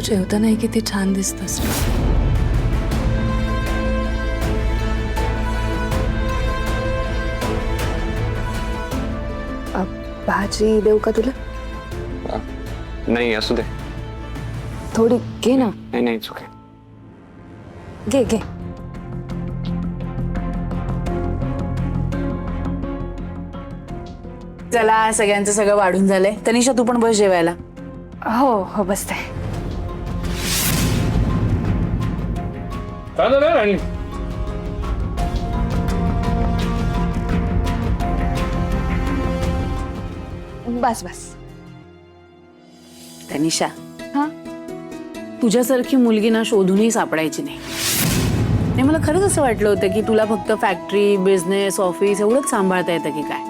जेवताना किती छान दिसतस. भाजी देऊ का तुला? नाही असू दे. थोडी घे ना. नाही नाही चुके. घे घे. चला सगळ्यांचं सगळं वाढून झालंय. तनिषा तू पण बस जेवायला. हो हो बसते. बस बस. तनिषा हा तुझ्यासारखी मुलगी ना शोधूनही सापडायची नाही. आणि मला खरंच असं वाटलं होतं की तुला फक्त फॅक्टरी बिझनेस ऑफिस एवढंच सांभाळता येतं की काय.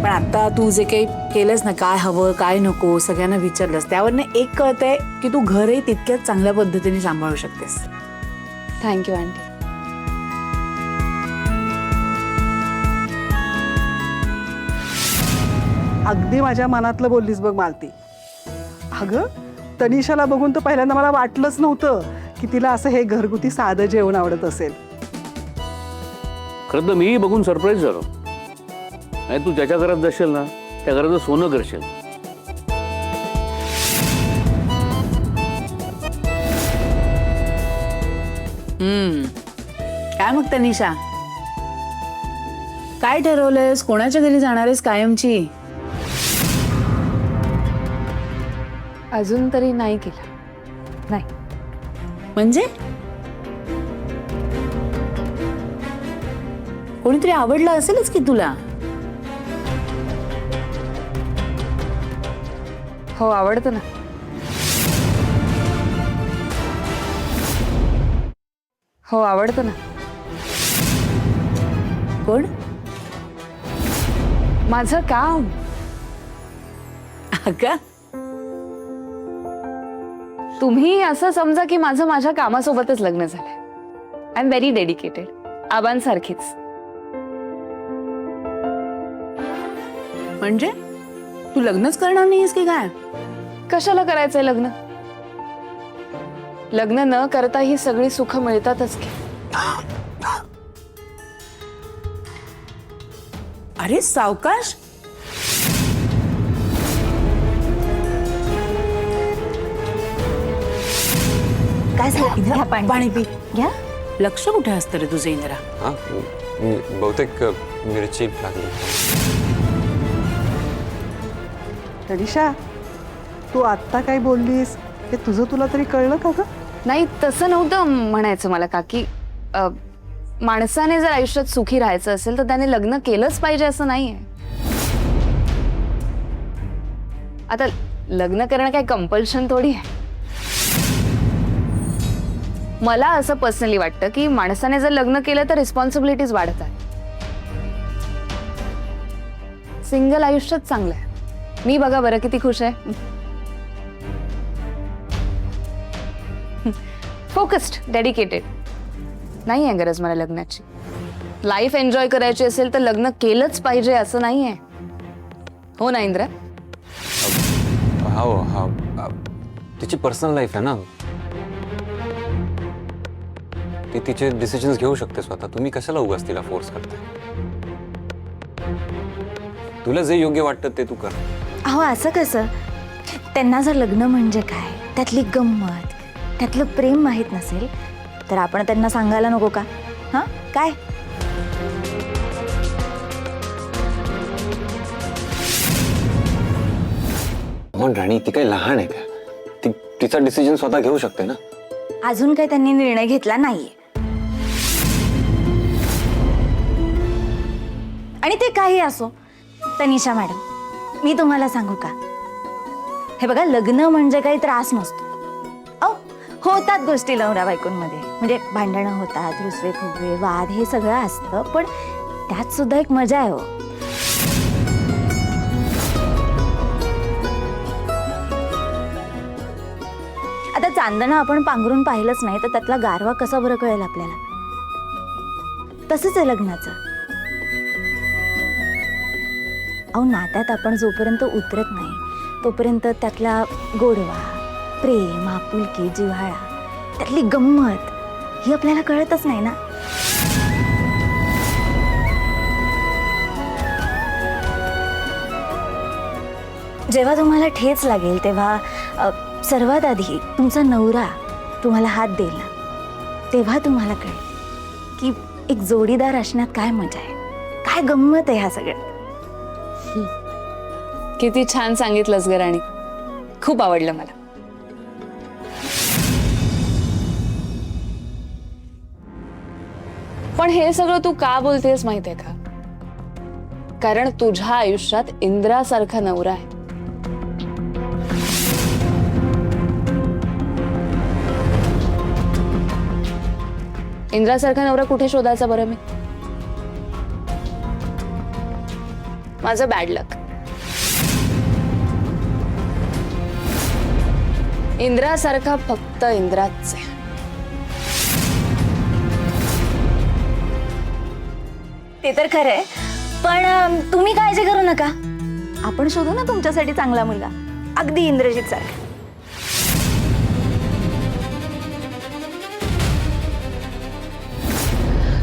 पण आता तू जे काही केलंस ना, काय हवं काय नको सगळ्यांना विचारलंस, त्यावरनं एक कळतंय की तू घरही तितक्याच चांगल्या पद्धतीने सांभाळू शकतेस. Thank you aunty. अगदी माझ्या मनातलं बोललीस बघ मालती. अगं तनिषाला बघून तर पहिल्यांदा मला वाटलंच नव्हतं की तिला असं हे घरगुती साधं जेवण आवडत असेल. खरं तर मी बघून सरप्राईज झालो. नाही तू ज्याच्या घरात जाशील ना त्या घराचं सोनं करशील. काय मग तनिषा, काय ठरवलंयस? कोणाच्या घरी जाणार आहेस कायमची? अजून तरी नाही केलं. नाही म्हणजे कोणीतरी आवडलं असेलच की तुला. हो आवडतं ना. हो आवडतं ना. कोण? माझं काम. अगं तुम्ही असं समजा की माझं माझ्या कामासोबतच लग्न झालंय. I am very dedicated. आबांसारखीच. म्हणजे तू लग्नच करणार नाहीस की काय? कशाला करायचंय लग्न? लग्न न करता ही सगळी सुख मिळतातच की. अरे सावकाश. काय झालं? पाणी पी. घ्या. लक्ष कुठे असतं रे तुझं इंदिरा? हा बहुतेक मिरची लागली. तनिषा तू आत्ता काय बोललीस हे तुझं तुला तरी कळलं का ग? नाही तसं नव्हतं म्हणायचं मला काकी. माणसाने जर आयुष्यात सुखी राहायचं असेल तर त्याने लग्न केलंच पाहिजे असं नाहीये. आता लग्न करणं काय कंपल्शन थोडी आहे. मला असं पर्सनली वाटतं की माणसाने जर लग्न केलं तर रिस्पॉन्सिबिलिटीज वाढतात. सिंगल आयुष्यच चांगलं आहे. मी बघा बरं किती खुश आहे. Focused dedicated. नाही आहे गरज मला लग्नाची. लाईफ एन्जॉय करायची असेल तर लग्न केलंच पाहिजे असं नाहीये. हो ना इंद्रा? हो हा तिची पर्सनल लाईफ आहे ना. ती तिचे डिसिजन्स घेऊ शकते स्वतः. तुम्ही कशाला उगाच तिला फोर्स करताय? तुला जे योग्य वाटतं ते तू कर. अहो असं कसं? त्यांना जर लग्न म्हणजे काय, त्यातली गंमत, त्यातलं प्रेम माहीत नसेल तर आपण त्यांना सांगायला नको का? हां काय? म्हणून राणी ती काही लहान आहे का? ती तिचा डिसिजन स्वतः घेऊ शकते ना. अजून काही त्यांनी निर्णय घेतला नाहीये. आणि ते काही असो. तनिषा मॅडम मी तुम्हाला सांगू का, हे बघा लग्न म्हणजे काही त्रास नसतो. अहो होतात गोष्टी नवरा बायकोंमध्ये, म्हणजे भांडणं होतात, रुसवे फुगवे वाद हे सगळं असतं, पण त्यात सुद्धा एक मजा आहे. हो आता चांदणं आपण पांघरून पाहिलंच नाही तर त्यातला गारवा कसा बरं कळेल आपल्याला. तसंच आहे लग्नाचं. अहो नात्यात आपण जोपर्यंत उतरत नाही तोपर्यंत त्यातला गोडवा, प्रेम, आपुलकी, जिव्हाळा, त्यातली गंमत ही आपल्याला कळतच नाही ना. जेव्हा तुम्हाला ठेच लागेल तेव्हा सर्वात आधी तुमचा नवरा तुम्हाला हात देईल ना, तेव्हा तुम्हाला कळेल की एक जोडीदार असण्यात काय मजा आहे, काय गंमत आहे ह्या सगळ्यात. किती छान सांगितलंस ग राणी, खूप आवडलं मला. पण हे सगळं तू का बोलतेस माहितीये का? कारण तुझ्या आयुष्यात इंद्रासारखा नवरा आहे. इंद्रासारखा नवरा कुठे शोधायचा बरं मी? माझं बॅड लक. इंद्रासारखा फक्त इंद्राच आहे. ते तर खरंय, पण तुम्ही काळजी करू नका, आपण शोधू ना तुमच्यासाठी चांगला मुलगा, अगदी इंद्रजित सारखा.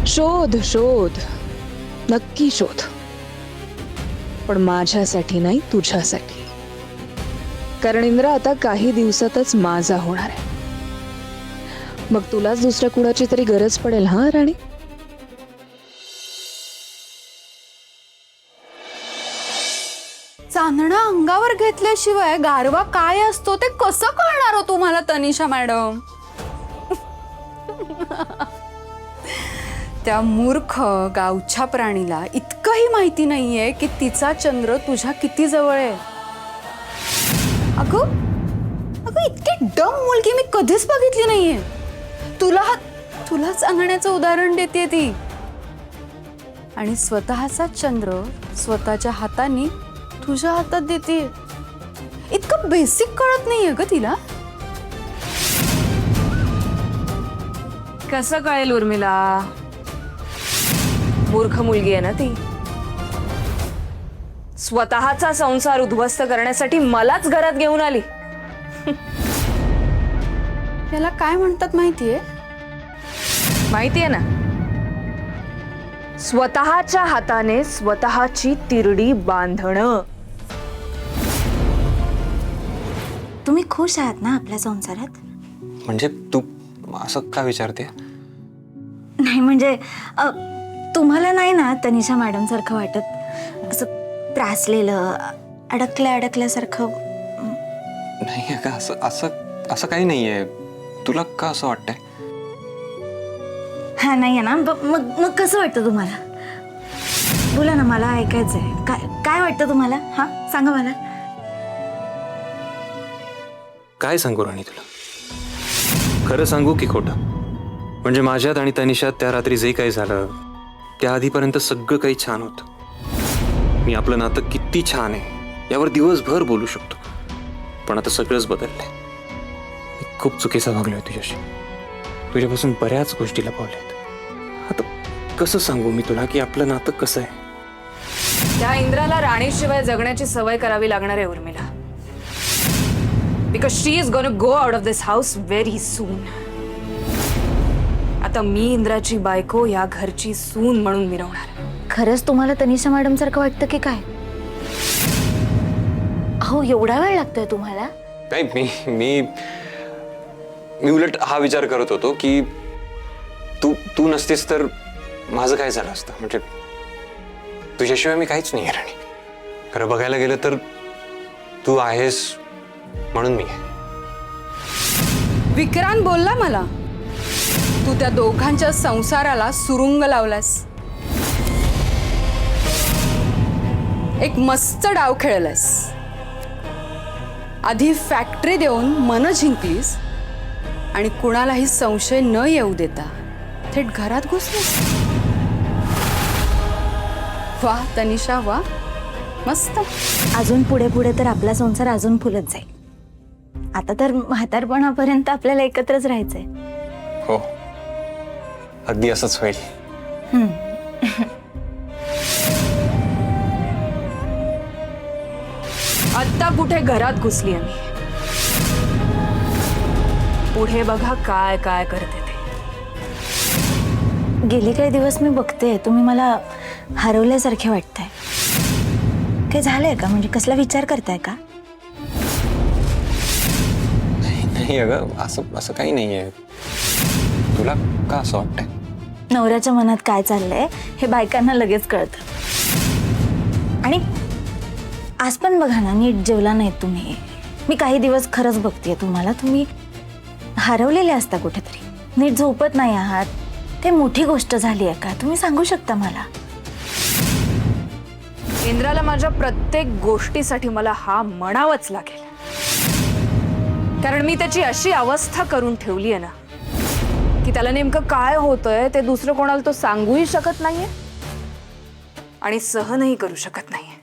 शोध शोध, नक्की शोध, पण माझ्यासाठी नाही, तुझ्यासाठी. कारण इंद्रा आता काही दिवसातच माझा होणार आहे. मग तुलाच दुसऱ्या कुणाची तरी गरज पडेल हा राणी. चांदणा अंगावर घेतल्याशिवाय गारवा काय असतो ते कसं कळणार हो तुम्हाला तनिषा मॅडम? त्या मूर्ख गावच्या प्राणीला इतकंही माहिती नाहीये की तिचा चंद्र तुझ्या किती जवळ आहे. अगं अगं इतकी डम मुलगी मी कधीच बघितली नाहीये. तुला सांगण्याचं उदाहरण देते ती, आणि स्वतःचा चंद्र स्वतःच्या हाताने तुझ्या हातात देते. इतकं बेसिक कळत नाहीये ग तिला. कसं कळेल उर्मिला? मूर्ख मुलगी आहे ना ती. स्वतःचा संसार उद्ध्वस्त करण्यासाठी मलाच घरात घेऊन आली. याला काय म्हणतात माहितीये? माहितीये ना, स्वतःच्या हाताने स्वतःची तिरडी बांधणं. तुम्ही खुश आहात ना आपल्या संसारात? म्हणजे तू असं का विचारते? नाही म्हणजे तुम्हाला नाही ना तनिषा मॅडम सारखं वाटत, असं त्रासलेलं, अडकल्यासारखं? नाही का, असं असं असं काही नाहीये. तुला का असं वाटतंय? हा नाही आहे ना. मग कसं वाटतं तुम्हाला? बोला ना, मला ऐकायचंय. काय वाटतं तुम्हाला? हा सांगा मला. काय सांगू राणी तुला? खरं सांगू की खोटं? म्हणजे माझ्यात आणि तनिषात त्या रात्री जे काही झालं त्या आधीपर्यंत सगळं काही छान होतं. मी आपलं नातं किती छान आहे यावर दिवसभर बोलू शकतो. पण आता सगळंच बदललंय. मी खूप चुकीचा वागलोय तुझ्याशी. तुझ्यापासून बऱ्याच गोष्टी लपवल्यात. आता कसं सांगू मी तुला की आपलं नातं कसं आहे? त्या इंद्राला राणीशिवाय जगण्याची सवय करावी लागणार आहे Urmila. Because she is gonna go out of this house very soon. आता मी इंद्राची बायको या घरची सून म्हणून मिरवणार. खरंच तुम्हाला तनिषा मॅडम सारखं वाटतं की काय? अहो एवढा वेळ लागतोय तुम्हाला? नाही, मी उलट हा विचार करत होतो की तू नसतीस तर माझं काय झालं असतं. म्हणजे तुझ्याशिवाय मी काहीच नाही आहे राणी. खरं बघायला गेलं तर तू आहेस म्हणून मी आहे. विक्रांत बोलला मला, तू त्या दोघांच्या संसाराला सुरुंग लावलास. एक मस्त डाव खेळलास. आधी फॅक्टरी देऊन मन जिंकलीस आणि कुणालाही संशय न येऊ देता थेट घरात घुसलीस. वा तनिषा वा, मस्त. अजून पुढे पुढे तर आपला संसार अजून फुलत जाईल. आता तर म्हातारपणापर्यंत आपल्याला एकत्रच राहायचंय. हो, अगदी असंच होईल. आत्ता कुठे घरात घुसली मी. पुढे बघा काय काय करते ते. गेले काही दिवस मी बघते तुम्ही मला हरवल्यासारखे वाटतंय. काय झालंय का? म्हणजे कसला विचार करताय का? नाही अगं, असं असं काही नाहीये. तुला का असं वाटतंय? नवऱ्याच्या मनात काय चाललंय हे बायकांना लगेच कळतं. आणि आज पण बघा ना, नीट जेवला नाही तुम्ही. मी काही दिवस खरंच बघतेय तुम्हाला. तुम्ही हरवलेले असता कुठेतरी, नीट झोपत नाही आहात. ते मोठी गोष्ट झाली आहे का? तुम्ही सांगू शकता मला? इंद्राला माझ्या प्रत्येक गोष्टीसाठी मला हा म्हणावंच लागेल, कारण मी त्याची अशी अवस्था करून ठेवली आहे ना की त्याला नेमकं काय होतंय ते दुसरं कोणाला तो सांगूही शकत नाहीये आणि सहनही करू शकत नाहीये.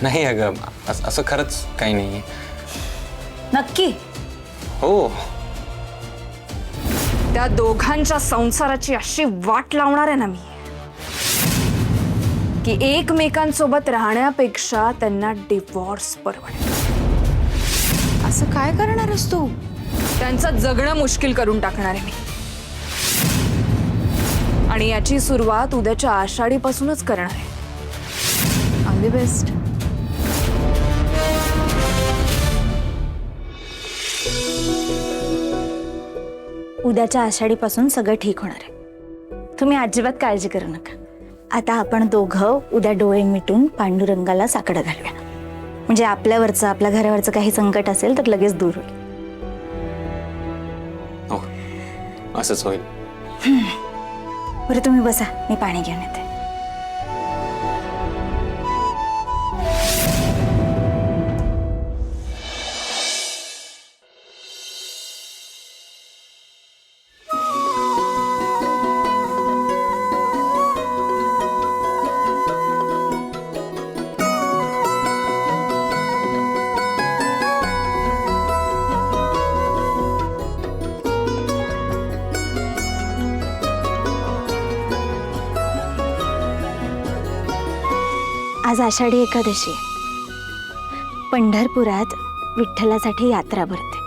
नाही अगं, असं खरंच काही नाहीये. नक्की? हो. त्या दोघांच्या संसाराची अशी वाट लावणार आहे ना मी की एकमेकांसोबत राहण्यापेक्षा त्यांना डिवॉर्स परवडेल. असं काय करणार आहेस तू? त्यांचं जगणं मुश्किल करून टाकणार आहे मी. आणि याची सुरुवात उद्याच्या आषाढीपासूनच करणार आहे. All the best. उद्याच्या आषाढीपासून सगळं ठीक होणार आहे. तुम्ही अजिबात काळजी करू नका. आता आपण दोघं उद्या डोळे मिटून पांडुरंगाला साकडं घालूया. म्हणजे आपल्यावरचं, आपल्या घरावरचं काही संकट असेल तर लगेच दूर होईल. हो, असंच होईल. बरं तुम्ही बसा, मी पाणी घेऊन येते. आज आषाढी एकादशी आहे. पंढरपुरात विठ्ठलासाठी यात्रा भरते.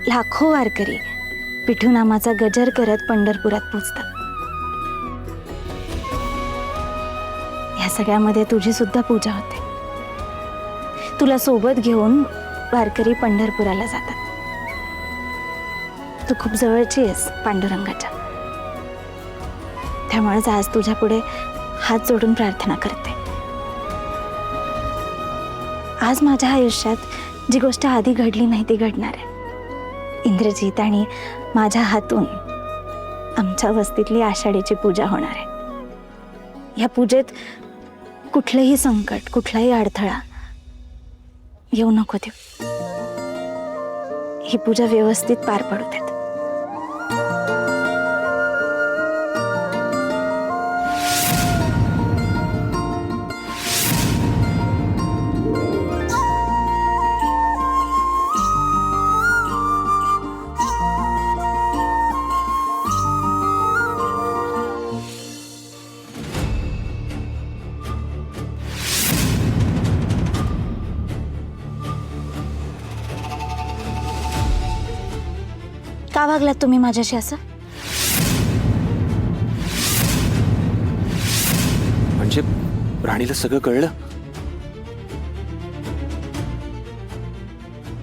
लाखो वारकरी विठुनामाचा गजर करत पंढरपुरात पोचतात. या सगळ्यामध्ये तुझी सुद्धा पूजा होते. तुला सोबत घेऊन वारकरी पंढरपुराला जातात. तू खूप जवळची आहेस पांडुरंगाच्या. त्यामुळेच आज तुझ्या पुढे हात जोडून प्रार्थना करते. आज माझ्या आयुष्यात जी गोष्ट आधी घडली नाही ती घडणार आहे. इंद्रजीत आणि माझ्या हातून आमच्या वस्तीतली आषाढीची पूजा होणार आहे. या पूजेत कुठलंही संकट, कुठलाही अडथळा येऊ नको देऊ. ही पूजा व्यवस्थित पार पडू देत. का वागलात तुम्ही माझ्याशी असं? म्हणजे राणीला सगळं कळलं?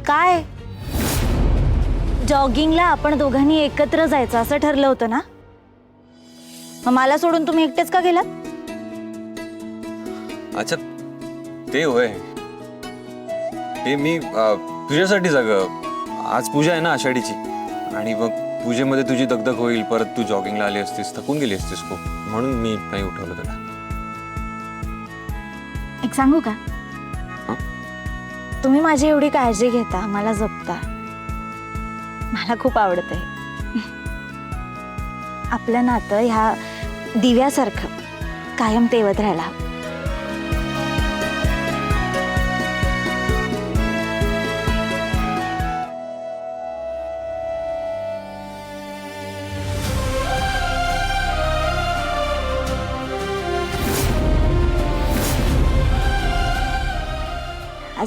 काय? जॉगिंगला आपण दोघांनी एकत्र जायचं असं ठरलं होतं ना? मग मला सोडून तुम्ही एकटेच का गेलात? अच्छा, ते होय. ते मी तुझ्यासाठी आज पूजा आहे ना आषाढीची. आणि मग पूजेमध्ये तुझी दगदग होईल, परत तू जॉगिंगला आली असतीस, थकून गेली असतीस खूप, म्हणून मी नाही उठवलं तुला. एक सांगू का? तुम्ही माझी एवढी काळजी घेता, मला जपता, मला खूप आवडतंय. आपलं नातं ह्या दिव्यासारखं कायम तेवत राहायला हवं.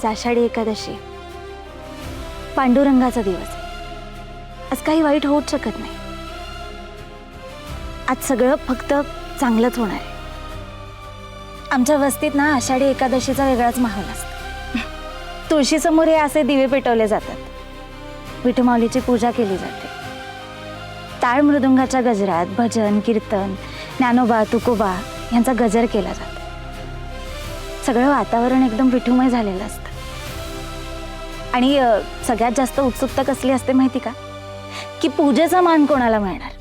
आज आषाढी एकादशी आहे. पांडुरंगाचा दिवस आहे. आज काही वाईट होऊच शकत नाही. आज सगळं फक्त चांगलंच होणार आहे. आमच्या वस्तीत ना आषाढी एकादशीचा वेगळाच माहोल असतो. तुळशीसमोर हे असे दिवे पेटवले जातात. विठुमाऊलीची पूजा केली जाते. टाळ मृदुंगाच्या गजरात भजन कीर्तन ज्ञानोबा तुकोबा यांचा गजर केला जातो. सगळं वातावरण एकदम विठुमय झालेलं असतं. आणि सगळ्यात जास्त उत्सुकता कसली असते माहिती का, की पूजेचा मान कोणाला मिळणार.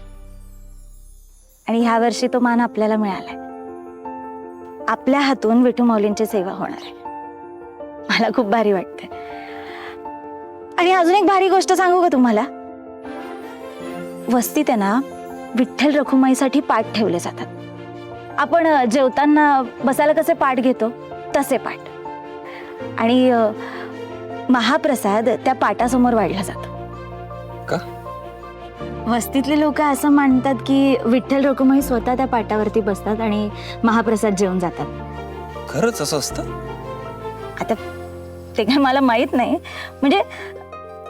आणि ह्या वर्षी तो मान आपल्याला मिळालाय. आपल्या हातून विठुमाऊलींची सेवा होणार आहे. मला खूप भारी वाटते. आणि अजून एक भारी गोष्ट सांगू का तुम्हाला. वस्तीत आहे ना विठ्ठल रखुमाईसाठी पाठ ठेवले जातात. आपण जेवताना बसायला कसे पाठ घेतो तसे पाठ. आणि महाप्रसाद त्या पाटासमोर वाढला जातो. का? वस्तीतले लोक असं मानतात की विठ्ठल रखुमाई स्वतः त्या पाटावरती बसतात आणि महाप्रसाद जेवून जातात. खरंच असं असतं? आता ते काय मला माहित नाही. म्हणजे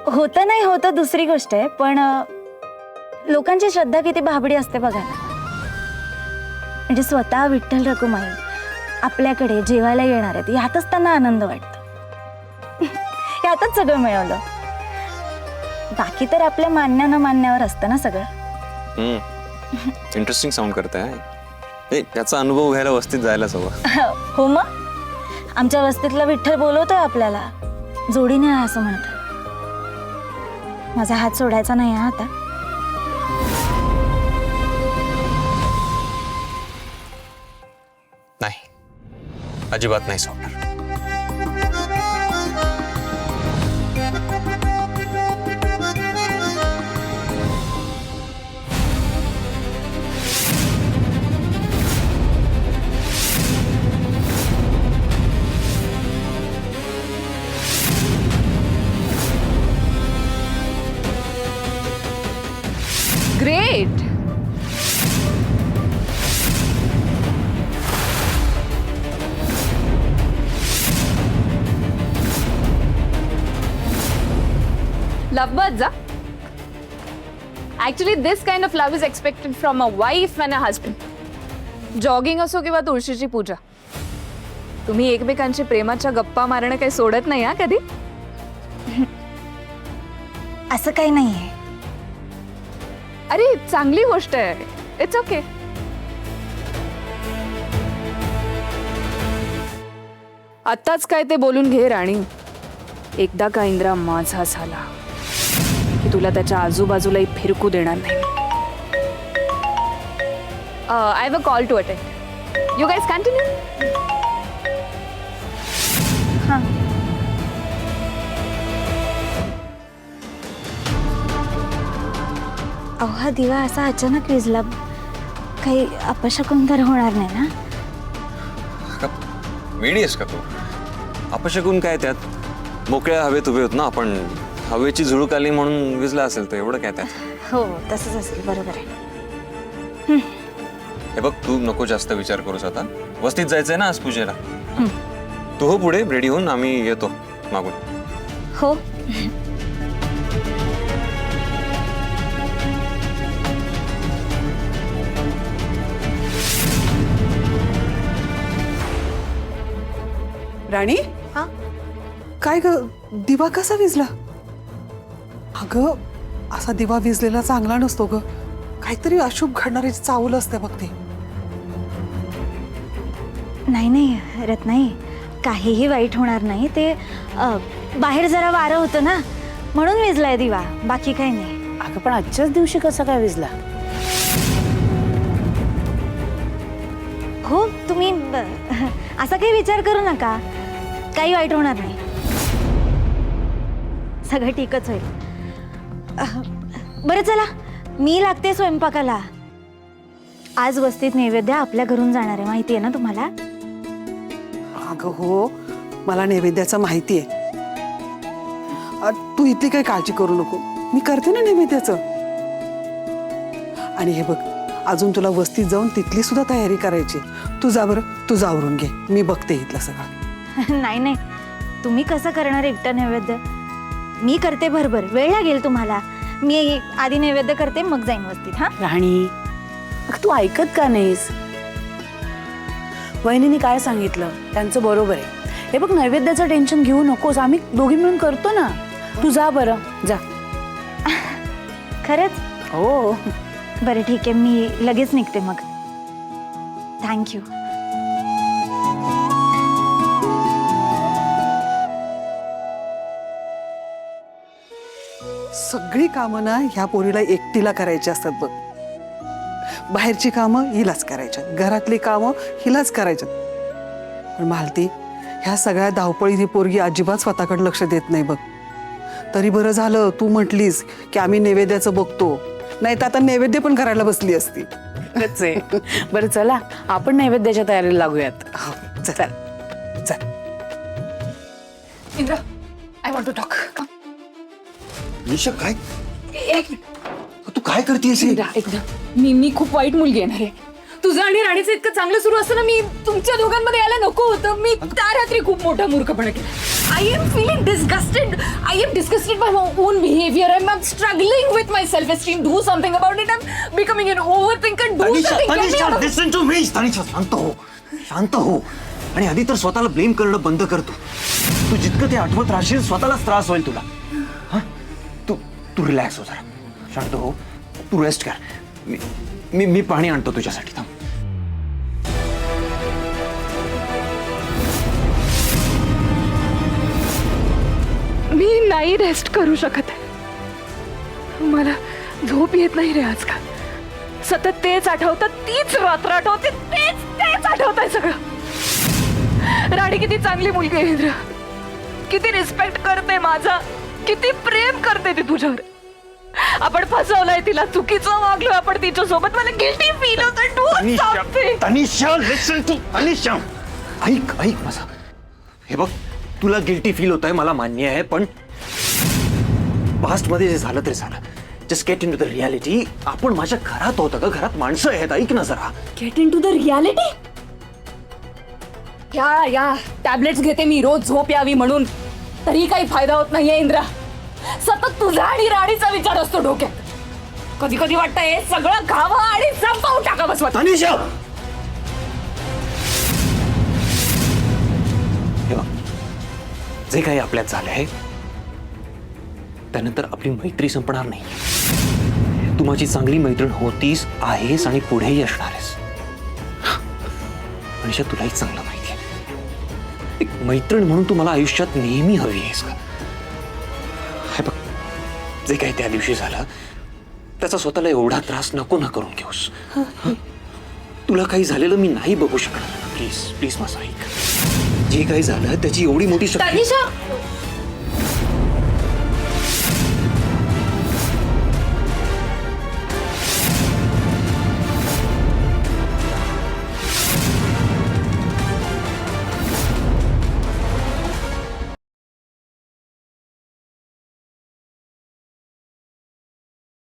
होतं नाही होतं दुसरी गोष्ट आहे, पण लोकांची श्रद्धा किती भाबडी असते बघा ना. म्हणजे स्वतः विठ्ठल रखुमाई आपल्याकडे जेवायला येणार आहेत यातच त्यांना आनंद वाटतो. यातच सगळं मिळवलं. बाकी तर आपल्या मान्य न मान्यावर असतं ना सगळं. इंटरेस्टिंग साऊंड करताय. याचा अनुभव घ्यायला वस्तीत जायलाच हवा. हो मग आमच्या वस्तीतला विठ्ठल बोलवतोय आपल्याला. जोडीने आहे असं म्हणतं. माझा हात सोडायचा नाही हा आता. नाही, अजिबात नाही सोडणार. Great. Love birds, huh? Actually, this kind of love is expected from a wife and a husband. Jogging असो किंवा तुळशीची पूजा, तुम्ही एकमेकांची प्रेमाच्या गप्पा मारणं काही सोडत नाही हा कधी. असं काही नाहीये. अरे चांगली गोष्ट आहे. It's okay. आत्ताच काय ते बोलून घे राणी. एकदा का इंद्रा माझा झाला की तुला त्याच्या आजूबाजूलाही फिरकू देणार नाही. I have a call to attend. You guys continue? अहो हा दिवा असा अचानक विझला. काही अपशकुन तर होणार नाही ना. वेडी आहेस का तू? अपशकून काय त्यात? मोकळ्या हवेत उभे होत ना आपण. हवेची झुळूक आली म्हणून विजला असेल तर एवढं काय त्यात? हो तसंच असेल. बरोबर आहे. हे बघ, तू नको जास्त विचार करूस. आता वस्तीत जायचंय ना आज पूजेला. तू हो पुढे रेडी होऊन, आम्ही येतो मागून. हो. राणी हा? काय ग, दिवा कसा विझला? अगं असा दिवा विझलेला चांगला नसतो ग. काहीतरी अशुभ घडणारी चावल असते बघ ती. नाही नाही रत्नाई, काहीही वाईट होणार नाही. ते बाहेर जरा वारं होतं ना म्हणून विझलाय दिवा. बाकी काही नाही. अगं पण आजच्याच दिवशी कसा काय विझला? हो तुम्ही असा काही विचार करू नका. काही वाईट होणार नाही. सगळं ठीकच होईल. बरं चला, मी लागते स्वयंपाकाला. आज वस्तीत नैवेद्य आपल्या घरून जाणार आहे, माहिती आहे ना तुम्हाला? अगं हो, मला नैवेद्याचं माहिती आहे. तू इतली काही काळजी करू नको. मी करते ना नैवेद्याचं. आणि हे बघ, अजून तुला वस्तीत जाऊन तिथली सुद्धा तयारी करायची. तू जा बरं, तू आवरून घे. मी बघते इथलं सगळं. नाही नाही, तुम्ही कसं करणार एकटा नैवेद्य? मी करते भरभर, वेळ लागेल तुम्हाला. मी आधी नैवेद्य करते मग जाईन वस्तीत. हा राणी, अगं तू ऐकत का नाहीस? वहिनीने काय सांगितलं त्यांचं बरोबर आहे. हे बघ, नैवेद्याचं टेन्शन घेऊ नकोस, आम्ही दोघी मिळून करतो ना. तू जा बरं, जा. खरंच? हो. बरं ठीक आहे, मी लगेच निघते मग. थँक्यू. सगळी कामं ना ह्या पोरीला एकटीला करायची असतात बघ. बाहेरची कामं हिलाच करायच्या, घरातली कामं हिलाच करायच्यात. पण मालती, ह्या सगळ्या धावपळीने पोरगी अजिबात स्वतःकडे लक्ष देत नाही बघ. तरी बरं झालं तू म्हटलीस की आम्ही नैवेद्याचं बघतो, नाही तर आता नैवेद्य पण करायला बसली असती. खरंच आहे. बरं चला, आपण नैवेद्याच्या तयारीला लागूयात. हो, चल चल. Indra, I want to talk. Nisha, काय तू काय करतेस? मी खूप वाईट मुलगी येणार आहे. तुझं आणि राणीचं इतकं चांगलं सुरू असताना मी तुमच्या दोघांमध्ये यायला नको होतं. मी त्या रात्री खूप मोठा मूर्खपणा केला. I am feeling disgusted. I am disgusted by my own behaviour. I am struggling with my self esteem. Do something about it. I am becoming an overthinker. Do something. Listen to me. Tanisha, शांत हो, शांत हो. आणि आधी तर स्वतःला blame करणं बंद कर. तू जितकं ते आठवत राहशील स्वतःलाच त्रास होईल तुला. हा, तू रिलॅक्स हो जरा, शांत हो, तू रेस्ट कर. मी पाणी आणतो तुझ्यासाठी. थांब. मी नाही रेस्ट करू शकत. मला झोप येत नाही रे आजकाल. सतत तेच आठवतं, तीच रात्र आठवते, तेच आठवत आहे सगळं. राणी किती चांगली मुलगी आहे इंद्र, किती रिस्पेक्ट करते माझा, किती प्रेम करते ती तुझ्यावर. आपण फसवलंय तिला, चुकीचं वागलोय आपण तिच्या सोबत. मला गिल्टी फील होतं. तनिषा, लिसन टू. तनिषा, ऐक माझा. हे बघ, तुला गिल्टी फील होत आहे, मला मान्य आहे. पण पास्ट मध्ये जे झालं ते झालं. Just get into the reality. आपण माझ्या घरात होतं का? घरात माणसं आहेत. ऐक ना जरा. Get into the reality. या टॅबलेट्स घेते मी रोज झोप यावी म्हणून, तरी काही फायदा होत नाहीये इंद्रा. सतत तुझा आणि राणीचा विचार असतो डोक्यात. कधी कधी वाटतं हे सगळं खावं आणि संपवून टाकावं स्वतः. तनिषा, हे बघ, जे काही आपल्यात झालं आहे त्यानंतर आपली मैत्री संपणार नाही. तू माझी चांगली मैत्रीण होतीस, आहेस आणि पुढेही असणार आहेस. मनीषा, तुलाही चांगलं माहिती आहे, एक मैत्रीण म्हणून तू मला आयुष्यात नेहमी हवी आहेस का? हे बघ, जे काही त्या दिवशी झालं त्याचा स्वतःला एवढा त्रास नको ना करून घेऊस. तुला काही झालेलं मी नाही बघू शकणार. प्लीज प्लीज माझं ऐक. जे काही झालं त्याची एवढी मोठी तनिषा,